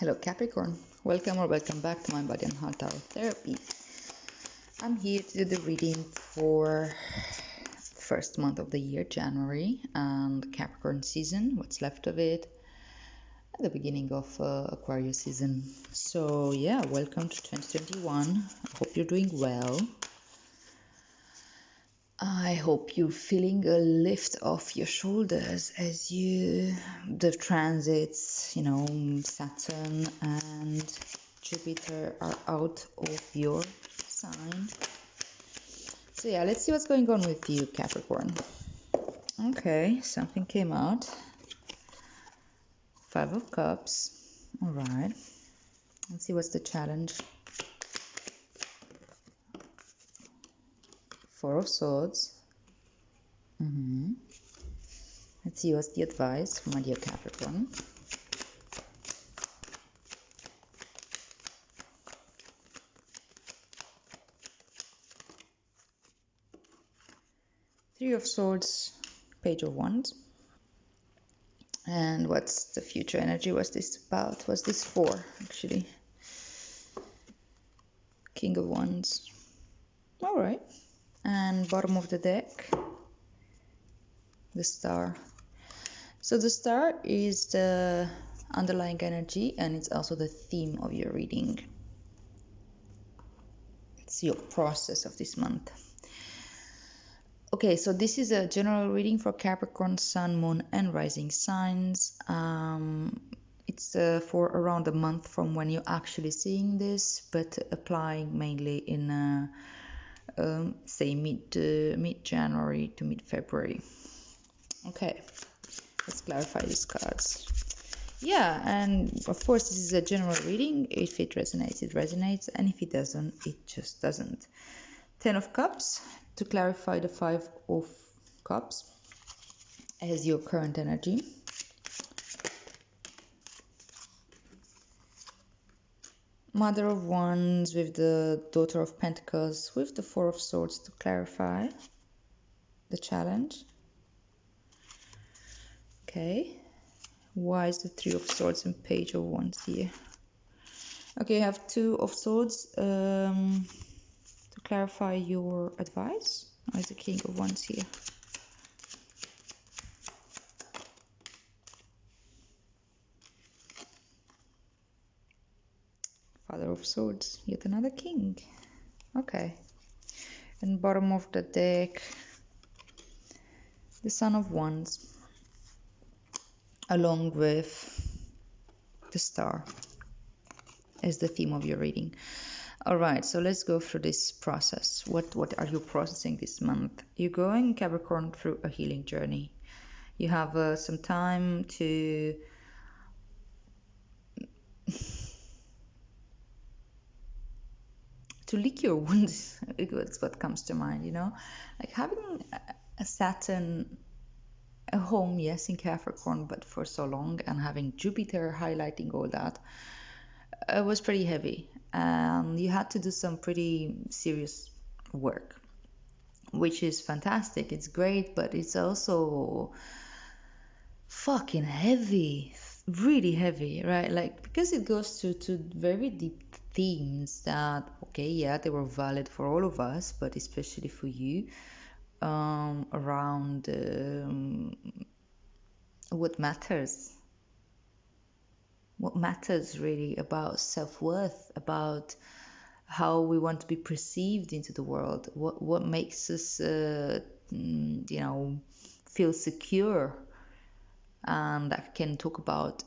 Hello Capricorn, welcome or welcome back to my Body and Heart Tarot Therapy. I'm here to do the reading for the first month of the year, January, and Capricorn season, what's left of it, at the beginning of Aquarius season. So yeah, welcome to 2021. I hope you're doing well. I hope you're feeling a lift off your shoulders as the transits, Saturn and Jupiter are out of your sign. So yeah, let's see what's going on with you, Capricorn. Okay, something came out. 5 of Cups. All right. Let's see what's the challenge. 4 of Swords. Let's see what's the advice for my dear Capricorn. Three of Swords, Page of Wands. And what's the future energy? What's this about? What's this for, actually? King of Wands. All right. And bottom of the deck, the Star. So the Star is the underlying energy, and it's also the theme of your reading. It's your process of this month. Okay, so this is a general reading for Capricorn, Sun, Moon, and Rising signs. It's for around a month from when you're actually seeing this, but applying mainly in, say, mid-January to mid-February. Okay, let's clarify these cards. Yeah, and of course, this is a general reading. If it resonates, it resonates, and if it doesn't, it just doesn't. 10 of Cups, to clarify the 5 of Cups as your current energy. Mother of Wands with the Daughter of Pentacles with the 4 of Swords to clarify the challenge. Okay. Why is the 3 of Swords and Page of Wands here? Okay, you have 2 of Swords to clarify your advice. Why is the King of Wands here? Father of Swords, yet another king. Okay. And bottom of the deck, the Son of Wands, along with the Star as the theme of your reading. All right, so let's go through this process. What are you processing this month? You're going, Capricorn, through a healing journey. You have some time to lick your wounds. It's what comes to mind, like having a Saturn, a home, yes, in Capricorn, but for so long, and having Jupiter highlighting all that, it was pretty heavy, and you had to do some pretty serious work, which is fantastic. It's great, but it's also fucking heavy, really heavy, right? Like, because it goes to very deep themes that, okay, yeah, they were valid for all of us, but especially for you, around what matters really about self-worth, about how we want to be perceived into the world, what makes us feel secure. And I can talk about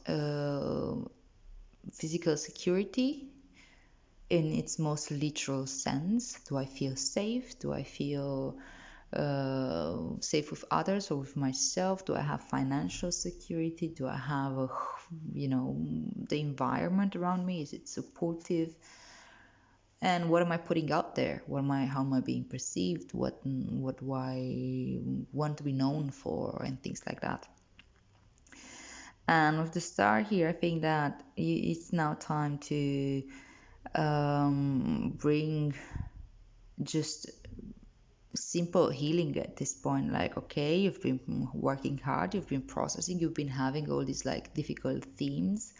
physical security in its most literal sense. Do I feel safe? Do I feel safe with others or with myself? Do I have financial security? Do I have the environment around me? Is it supportive? And what am I putting out there? How am I being perceived? What do I want to be known for, and things like that. And with the Star here, I think that it's now time to bring just simple healing at this point. Like, okay, you've been working hard, you've been processing, you've been having all these like difficult themes.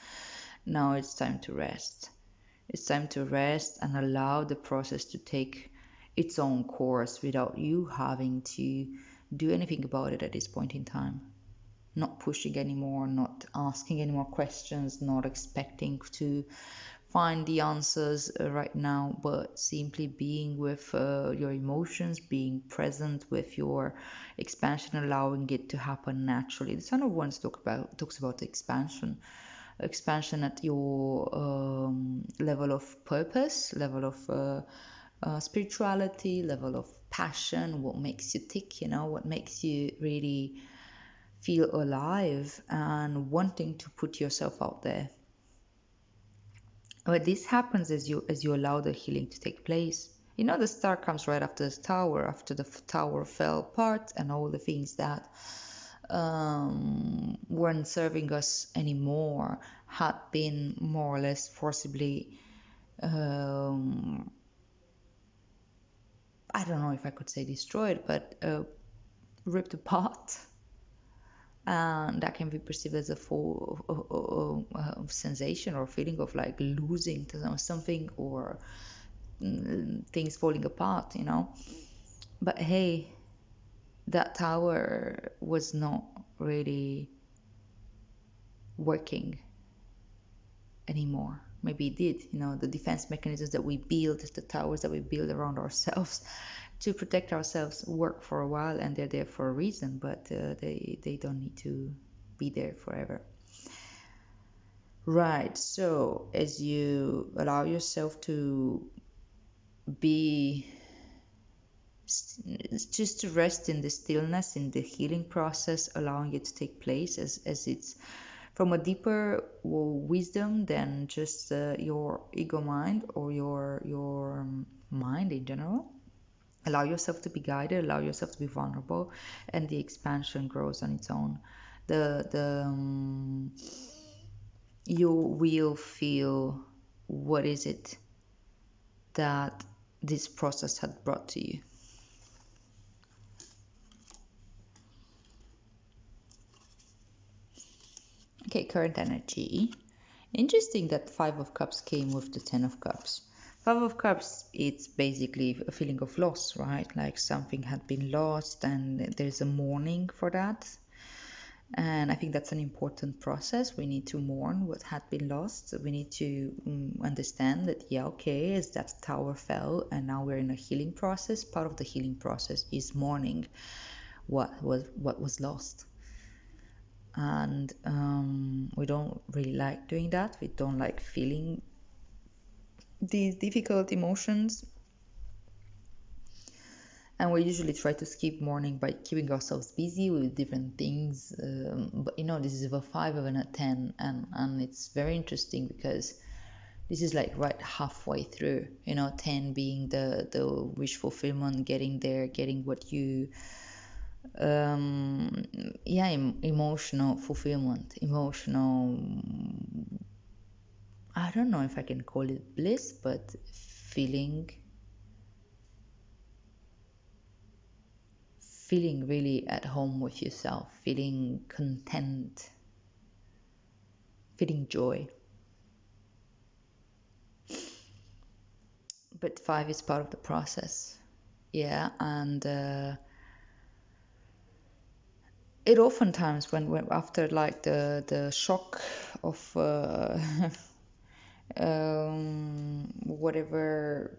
Now it's time to rest. It's time to rest and allow the process to take its own course without you having to do anything about it at this point in time. Not pushing anymore, not asking any more questions, not expecting to find the answers right now, but simply being with your emotions, being present with your expansion, allowing it to happen naturally. The Son of Wands talks about expansion at your level of purpose, level of spirituality, level of passion, what makes you tick, what makes you really feel alive and wanting to put yourself out there. But this happens as you allow the healing to take place. The star comes right after the tower, after the tower fell apart and all the things that weren't serving us anymore had been more or less forcibly, I don't know if I could say destroyed, but ripped apart. And that can be perceived as a full sensation or feeling of like losing something or things falling apart. But hey, that tower was not really working anymore. Maybe it did. The defense mechanisms that we build, the towers that we build around ourselves to protect ourselves work for a while, and they're there for a reason, but they don't need to be there forever. Right, so as you allow yourself to be just to rest in the stillness, in the healing process, allowing it to take place as it's from a deeper wisdom than just your ego mind or your mind in general. Allow yourself to be guided, allow yourself to be vulnerable, and the expansion grows on its own. You will feel what is it that this process had brought to you. Okay, current energy. Interesting that Five of Cups came with the Ten of Cups. Five of Cups, it's basically a feeling of loss, right? Like something had been lost and there's a mourning for that. And I think that's an important process. We need to mourn what had been lost. We need to understand that, yeah, okay, as that tower fell and now we're in a healing process, part of the healing process is mourning what was lost. And we don't really like doing that. We don't like feeling these difficult emotions, and we usually try to skip mourning by keeping ourselves busy with different things, but this is a 5 and a 10, and it's very interesting because this is like right halfway through, 10 being the wish fulfillment, getting there, getting what you emotional fulfillment, emotional, I don't know if I can call it bliss, but feeling really at home with yourself, feeling content, feeling joy. But 5 is part of the process, yeah, and it oftentimes when after like the shock of whatever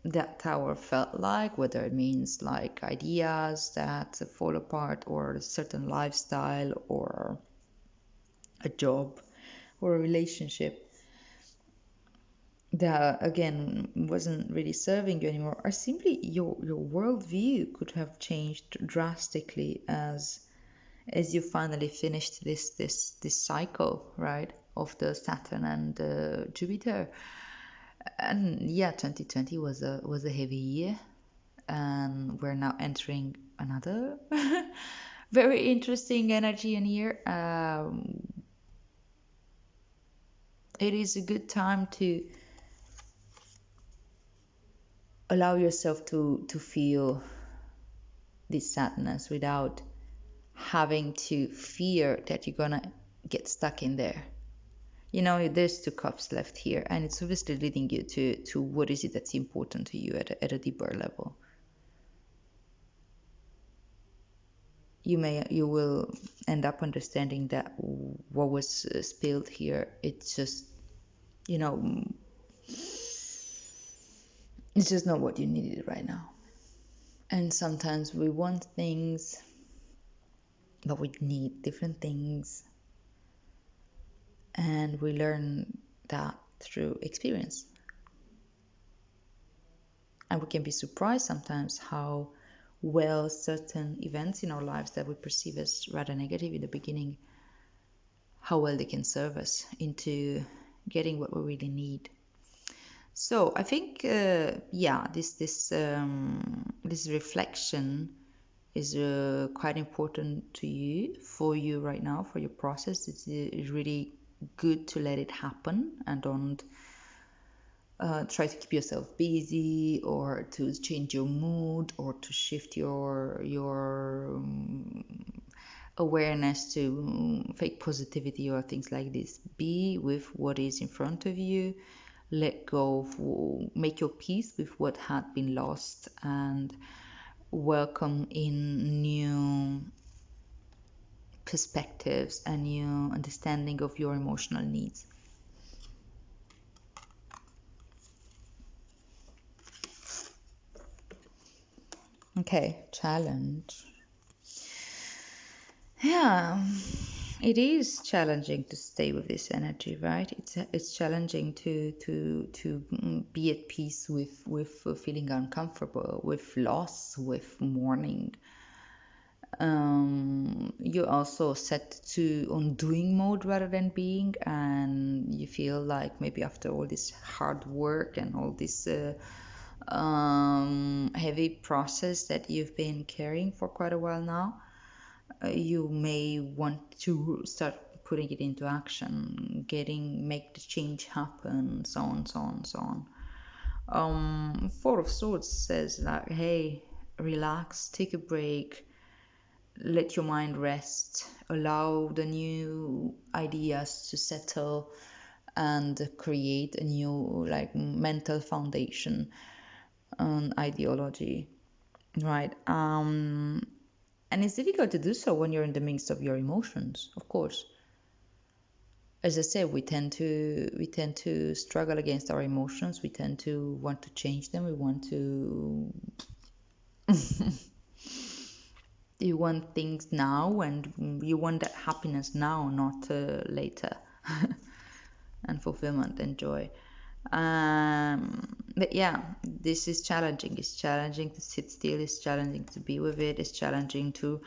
that tower felt like, whether it means like ideas that fall apart or a certain lifestyle or a job or a relationship that again wasn't really serving you anymore, or simply your worldview could have changed drastically as you finally finished this cycle, right, of the Saturn and Jupiter. And yeah, 2020 was a heavy year, and we're now entering another very interesting energy and year. It is a good time to allow yourself to feel this sadness without having to fear that you're gonna get stuck in there. There's 2 cups left here, and it's obviously leading you to what is it that's important to you at a deeper level. You will end up understanding that what was spilled here, it's just, you know, it's just not what you needed right now. And sometimes we want things, but we need different things, and we learn that through experience. And we can be surprised sometimes how well certain events in our lives that we perceive as rather negative in the beginning, how well they can serve us into getting what we really need. So I think, this reflection is quite important to you, for you right now, for your process. It's really good to let it happen, and don't try to keep yourself busy, or to change your mood, or to shift your awareness to fake positivity or things like this. Be with what is in front of you. Let go of, make your peace with what had been lost, and welcome in new perspectives and new understanding of your emotional needs. Okay, challenge. Yeah, it is challenging to stay with this energy, right? It's challenging to be at peace with feeling uncomfortable, with loss, with mourning. You also set to on doing mode rather than being, and you feel like maybe after all this hard work and all this heavy process that you've been carrying for quite a while now, you may want to start putting it into action, make the change happen, so on, so on, so on. Four of Swords says like, hey, relax, take a break, let your mind rest, allow the new ideas to settle, and create a new like mental foundation and ideology, right? And it's difficult to do so when you're in the midst of your emotions, of course. As I said, we tend to struggle against our emotions. We tend to want to change them. We want to you want things now, and you want that happiness now, not later, and fulfillment and joy. But yeah, this is challenging. It's challenging to sit still. It's challenging to be with it. It's challenging to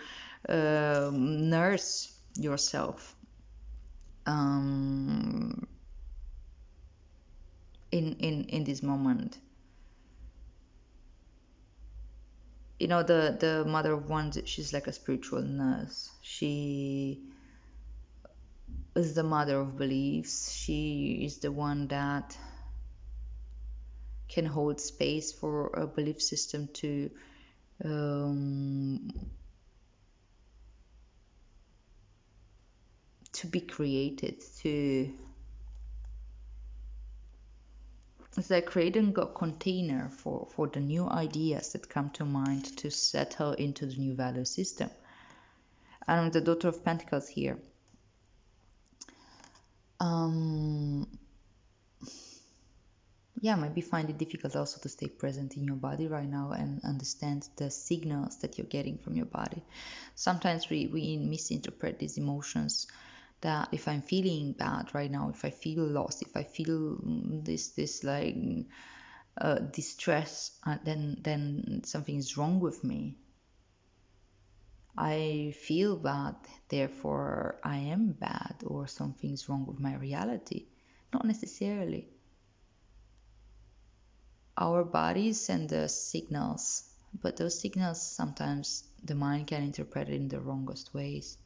nurse yourself um, in this moment. The mother of wands, she's like a spiritual nurse. She is the mother of beliefs. She is the one that can hold space for a belief system um, to be created. It's like creating a container for the new ideas that come to mind to settle into the new value system. And I'm the Daughter of Pentacles here. Yeah, maybe find it difficult also to stay present in your body right now and understand the signals that you're getting from your body. Sometimes we misinterpret these emotions, that if I'm feeling bad right now, if I feel lost, if I feel this like distress, then something is wrong with me. I feel bad, therefore I am bad, or something's wrong with my reality. Not necessarily. Our bodies send us signals, but those signals sometimes the mind can interpret it in the wrongest ways.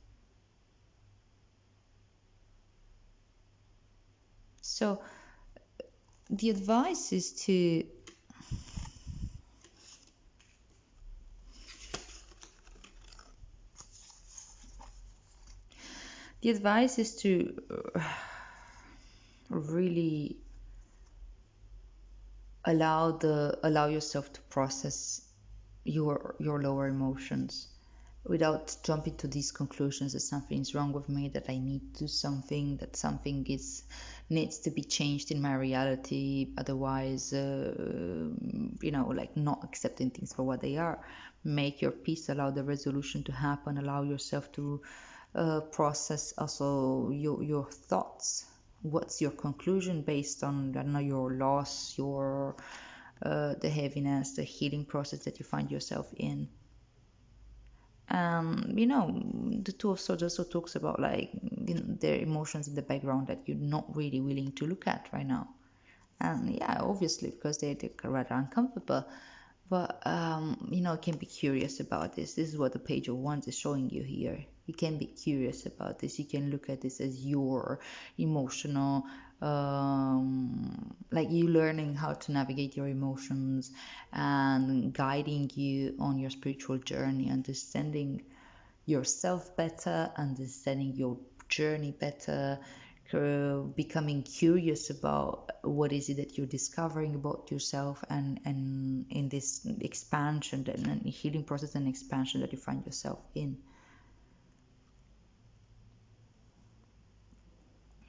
So the advice is to the advice is to really allow yourself to process your lower emotions without jumping to these conclusions that something is wrong with me, that I need to do something, that something is needs to be changed in my reality. Otherwise, like not accepting things for what they are. Make your peace, allow the resolution to happen, allow yourself to process also your thoughts. What's your conclusion based on, I don't know, your loss, your the heaviness, the healing process that you find yourself in. The Two of Swords also talks about like their emotions in the background that you're not really willing to look at right now. And yeah, obviously because they're rather uncomfortable. But you can be curious about this. This is what the Page of Wands is showing you here. You can be curious about this. You can look at this as your emotional, like you learning how to navigate your emotions and guiding you on your spiritual journey, understanding yourself better, understanding your journey better, becoming curious about what is it that you're discovering about yourself, and in this expansion and healing process and expansion that you find yourself in.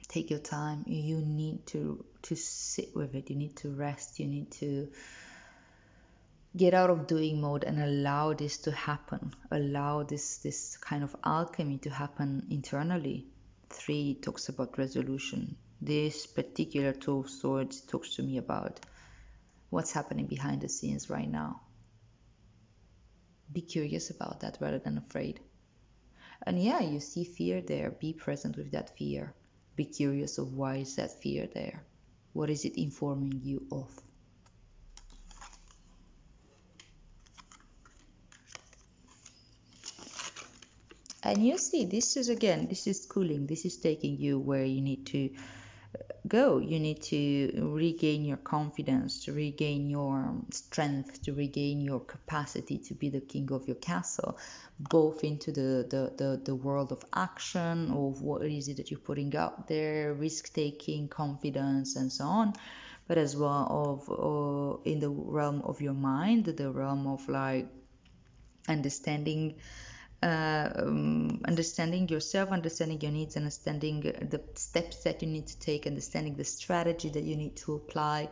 Take your time. You need to sit with it. You need to rest. You need to get out of doing mode and allow this to happen. Allow this kind of alchemy to happen internally. 3 talks about resolution. This particular Two of Swords talks to me about what's happening behind the scenes right now. Be curious about that rather than afraid. And yeah, you see fear there. Be present with that fear. Be curious of why is that fear there. What is it informing you of? And you see, this is schooling. This is taking you where you need to go. You need to regain your confidence, to regain your strength, to regain your capacity to be the king of your castle, both into the world of action, of what is it that you're putting out there, risk-taking, confidence, and so on, but as well of in the realm of your mind, the realm of like understanding understanding yourself, understanding your needs, understanding the steps that you need to take, understanding the strategy that you need to apply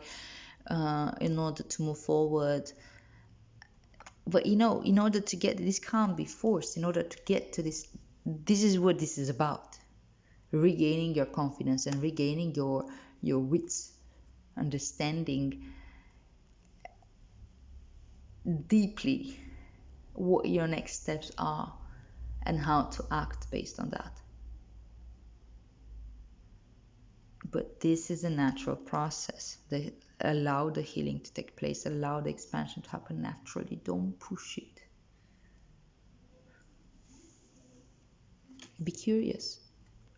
in order to move forward. But in order to get this, can't be forced. In order to get to this is what this is about: regaining your confidence and regaining your wits, understanding deeply what your next steps are and how to act based on that. But this is a natural process. Allow the healing to take place, allow the expansion to happen naturally. Don't push it. Be curious.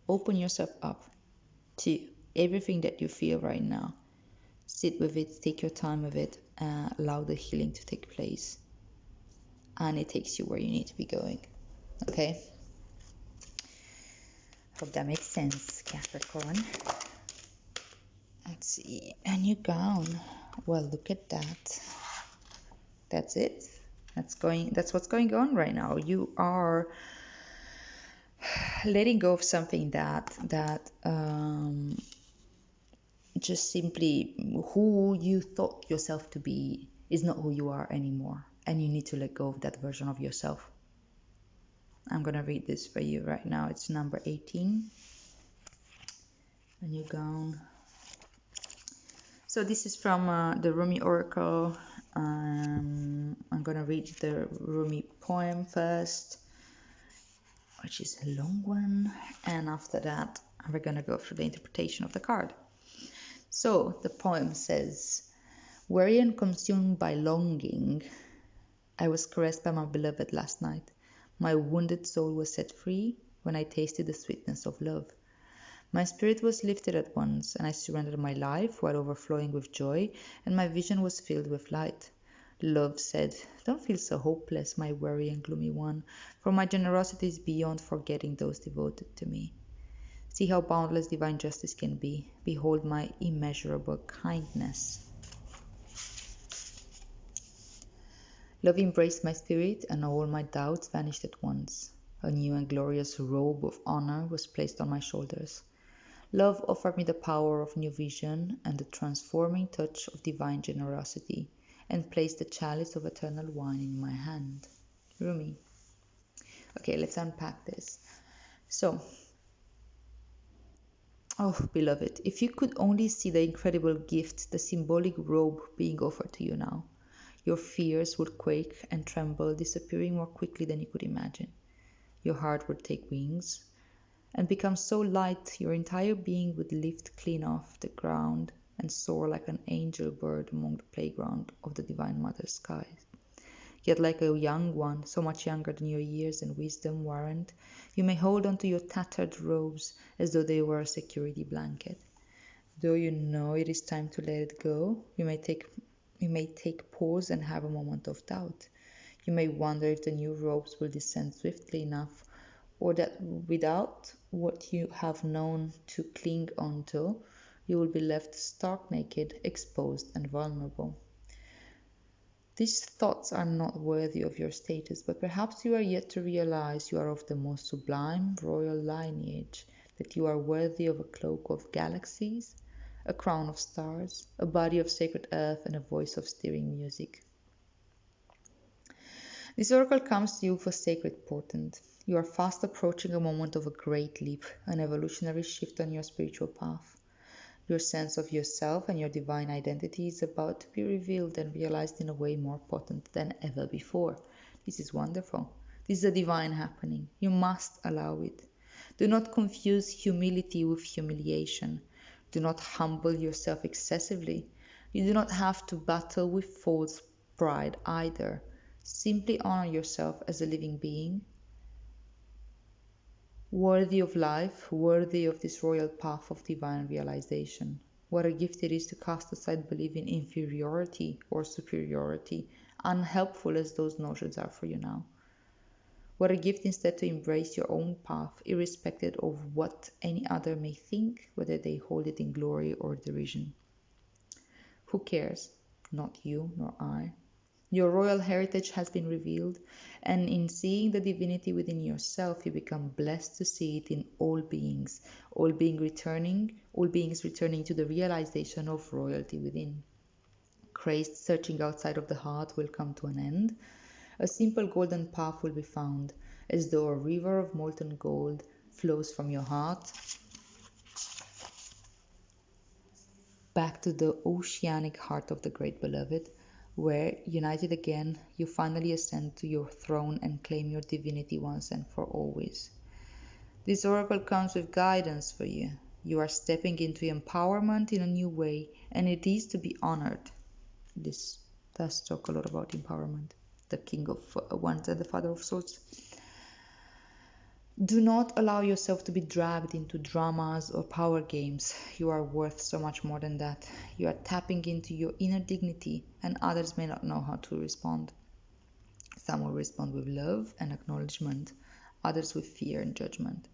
Open yourself up to everything that you feel right now. Sit with it, take your time with it, allow the healing to take place. And it takes you where you need to be going. Okay? Hope that makes sense, Capricorn. Let's see. A new gown. Well, look at that. That's it. That's what's going on right now. You are letting go of something that just simply who you thought yourself to be is not who you are anymore, and you need to let go of that version of yourself. I'm gonna read this for you right now. It's number 18. A new gown. So this is from the Rumi Oracle. I'm gonna read the Rumi poem first, which is a long one, and after that we're gonna go through the interpretation of the card. So the poem says, weary and consumed by longing, I was caressed by my beloved last night. My wounded soul was set free when I tasted the sweetness of love. My spirit was lifted at once, and I surrendered my life while overflowing with joy, and my vision was filled with light. Love said, don't feel so hopeless, my weary and gloomy one, for my generosity is beyond forgetting those devoted to me. See how boundless divine justice can be. Behold my immeasurable kindness. Love embraced my spirit, and all my doubts vanished at once. A new and glorious robe of honor was placed on my shoulders. Love offered me the power of new vision and the transforming touch of divine generosity, and placed the chalice of eternal wine in my hand. Rumi. Okay, let's unpack this. So, oh, beloved, if you could only see the incredible gift, the symbolic robe being offered to you now, your fears would quake and tremble, disappearing more quickly than you could imagine. Your heart would take wings and become so light your entire being would lift clean off the ground and soar like an angel bird among the playground of the Divine Mother's skies. Yet like a young one, so much younger than your years and wisdom warrant, you may hold on to your tattered robes as though they were a security blanket. Though you know it is time to let it go, you may take pause and have a moment of doubt. You may wonder if the new robes will descend swiftly enough, or that without what you have known to cling onto, you will be left stark naked, exposed, and vulnerable. These thoughts are not worthy of your status, but perhaps you are yet to realize you are of the most sublime royal lineage, that you are worthy of a cloak of galaxies, a crown of stars, a body of sacred earth, and a voice of stirring music. This oracle comes to you for sacred portent. You are fast approaching a moment of a great leap, an evolutionary shift on your spiritual path. Your sense of yourself and your divine identity is about to be revealed and realized in a way more potent than ever before. This is wonderful. This is a divine happening. You must allow it. Do not confuse humility with humiliation. Do not humble yourself excessively. You do not have to battle with false pride either. Simply honor yourself as a living being, worthy of life, worthy of this royal path of divine realization. What a gift it is to cast aside belief in inferiority or superiority, unhelpful as those notions are for you now. What a gift instead to embrace your own path, irrespective of what any other may think, whether they hold it in glory or derision. Who cares? Not you nor I. Your royal heritage has been revealed, and in seeing the divinity within yourself, you become blessed to see it in all beings, all beings returning to the realization of royalty within. Crazed searching outside of the heart will come to an end. A simple golden path will be found, as though a river of molten gold flows from your heart back to the oceanic heart of the great beloved, where, united again, you finally ascend to your throne and claim your divinity once and for always. This oracle comes with guidance for you. You are stepping into empowerment in a new way, and it is to be honored. This does talk a lot about empowerment, the King of Wands and the Father of Swords. Do not allow yourself to be dragged into dramas or power games. You are worth so much more than that. You are tapping into your inner dignity, and others may not know how to respond. Some will respond with love and acknowledgement, others with fear and judgment,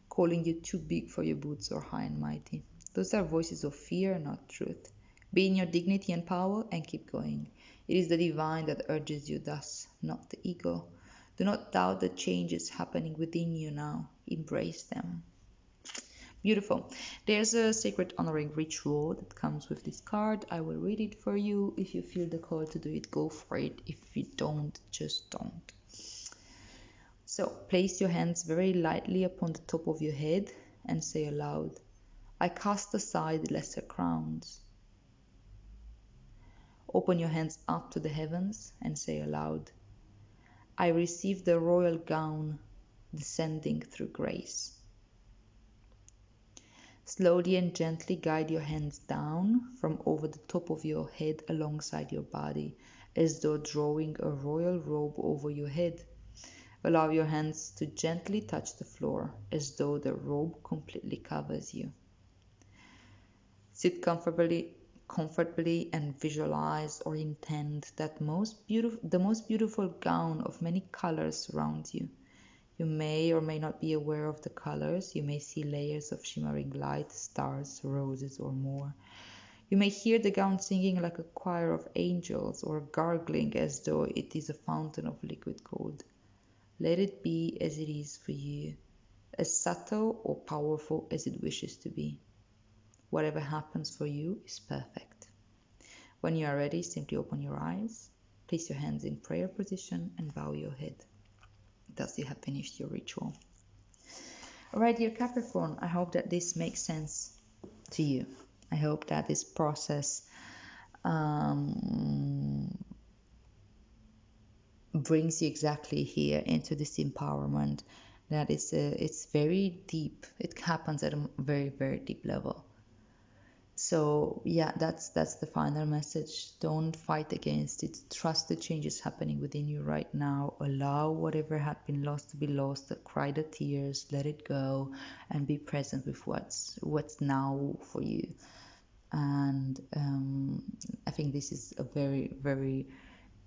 calling you too big for your boots or high and mighty. Those are voices of fear, not truth. Be in your dignity and power and keep going. It is the divine that urges you thus, not the ego. Do not doubt the changes happening within you now. Embrace them. Beautiful. There's a sacred honoring ritual that comes with this card. I will read it for you. If you feel the call to do it, go for it. If you don't, just don't. So place your hands very lightly upon the top of your head and say aloud, I cast aside lesser crowns. Open your hands up to the heavens and say aloud, I receive the royal gown descending through grace. Slowly and gently guide your hands down from over the top of your head alongside your body, as though drawing a royal robe over your head. Allow your hands to gently touch the floor, as though the robe completely covers you. Sit comfortably and visualize or intend that the most beautiful gown of many colors surrounds you. You may or may not be aware of the colors. You may see layers of shimmering light, stars, roses, or more. You may hear the gown singing like a choir of angels or gargling as though it is a fountain of liquid gold. Let it be as it is for you, as subtle or powerful as it wishes to be. Whatever happens for you is perfect. When you are ready, simply open your eyes, place your hands in prayer position, and bow your head. Thus you have finished your ritual. Alright, dear Capricorn, I hope that this makes sense to you. I hope that this process brings you exactly here into this empowerment that is it's very deep. It happens at a very, very deep level. So yeah, that's the final message. Don't fight against it. Trust the changes happening within you right now. Allow whatever had been lost to be lost. Cry the tears, let it go, and be present with what's now for you. And I think this is a very, very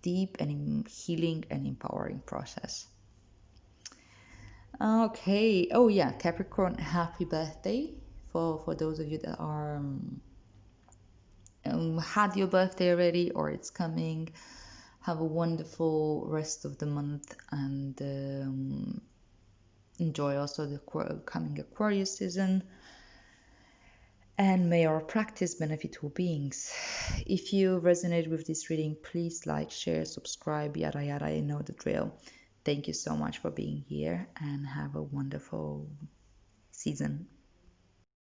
deep and healing and empowering process. Okay. Oh yeah, Capricorn, happy birthday for those of you that are had your birthday already or it's coming. Have a wonderful rest of the month and enjoy also the coming Aquarius season. And may our practice benefit all beings. If you resonate with this reading, please like, share, subscribe, yada yada, you know the drill. Thank you so much for being here and have a wonderful season.